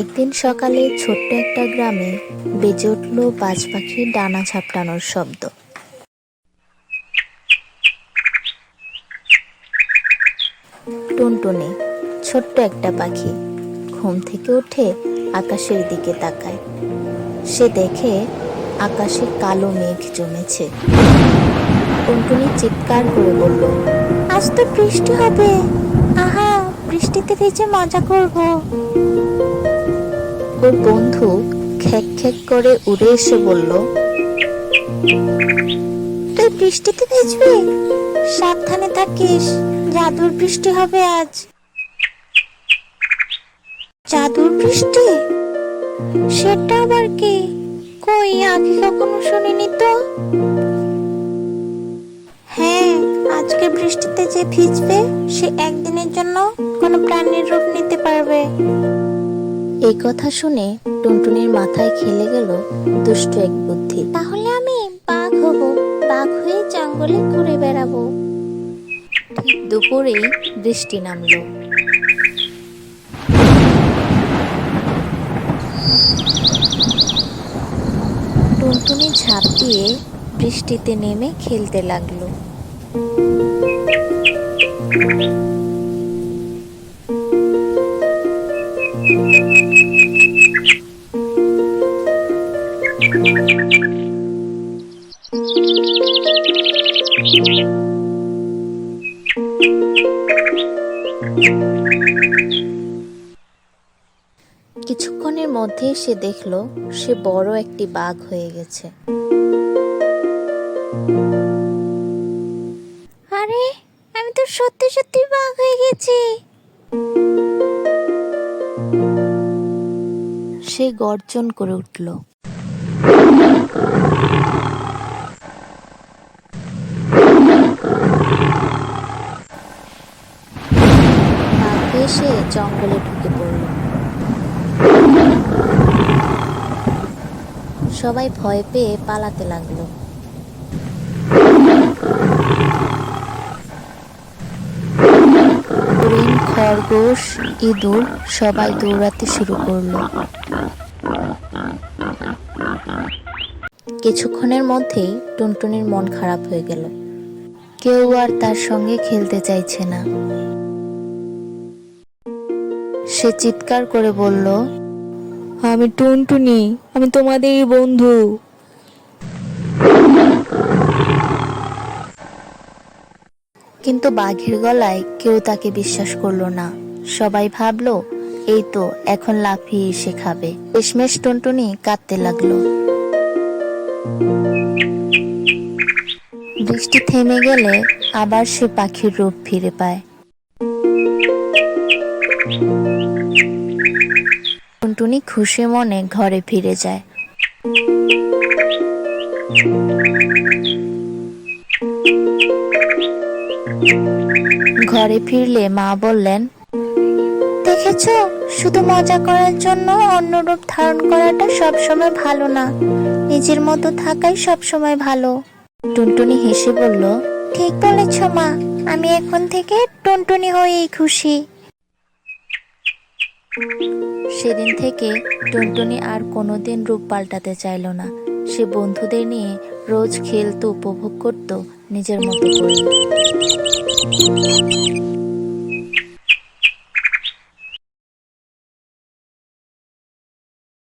একদিন সকালে ছোট্ট একটা গ্রামে বেজে উঠল বাজ পাখির ডানা ঝাপটানোর শব্দ। টুনটুনি ছোট্ট একটা পাখি ঘুম থেকে উঠে আকাশের দিকে তাকায়। সে দেখে আকাশে কালো মেঘ জমেছে। টুনটুনি চিৎকার করে বলল, আজ তো বৃষ্টি হবে, আহা বৃষ্টিতে ভিজে মজা করব। ওর বন্ধু খ্যাক খ্যাক করে উড়ে এসে বলল, তুই বৃষ্টিতে ভিজবি? সাবধানে থাকিস, জাদুর বৃষ্টি হবে আজ। জাদুর বৃষ্টি? সেটা আবার কি? কই আগে কখনো শুনিনি তো। হ্যাঁ, আজকে বৃষ্টিতে যে ভিজবে সে একদিনের জন্য কোনো প্রাণীর রূপ নিতে পারবে। এই কথা শুনে টুনটুনির মাথায় খেলে গেল দুষ্ট এক বুদ্ধি। তাহলে আমি বাঘ হব, বাঘ হয়ে জঙ্গলে ঘুরে বেড়াবো। ঠিক দুপুরেই বৃষ্টি নামলো। টুনটুনি ঝাঁপ দিয়ে বৃষ্টিতে নেমে খেলতে লাগলো। কিছুক্ষণের মধ্যেই সে দেখলো সে বড় একটি বাঘ হয়ে গেছে। আরে আমি তো সত্যি সত্যি বাঘ হয়ে গেছি। সে গর্জন করে উঠল। বাঘ এসে জঙ্গলে ঢুকে পড়ল। সবাই ভয় পেয়ে পালাতে লাগলো। হরিণ, খরগোশ, ইঁদুর সবাই দৌড়াতে শুরু করলো। কিছুক্ষণের মধ্যেই টুনটুনির মন খারাপ হয়ে গেল। কেউ আর তার সঙ্গে খেলতে চাইছে না। সে চিৎকার করে বলল, আমি টুনটুনি, আমি তোমাদেরই বন্ধু। কিন্তু বাঘের গলায় কেউ তাকে বিশ্বাস করলো না। সবাই ভাবলো এই তো এখন লাফিয়ে এসে খাবে। শেষমেশ টুনটুনি কাঁদতে লাগলো। বৃষ্টি থেমে গেলে আবার সে পাখির রূপ ফিরে পায়। টুনটুনি খুশি মনে ঘরে ফিরে যায়। ঘরে ফিরলে মা বললেন, দেখেছো, শুধু মজা করার জন্য অন্য রূপ ধারণ করাটা সবসময় ভালো না, নিজের মতো থাকাই সবসময় ভালো। টুনটুনি হেসে বলল, ঠিক বলেছ মা, আমি এখন থেকে টুনটুনি হয়েই খুশি। সেদিন থেকে টুনটুনি আর কোনোদিন রূপ পাল্টাতে চাইল না। সে বন্ধুদের নিয়ে রোজ খেলতো, উপভোগ করত নিজের মতো করে।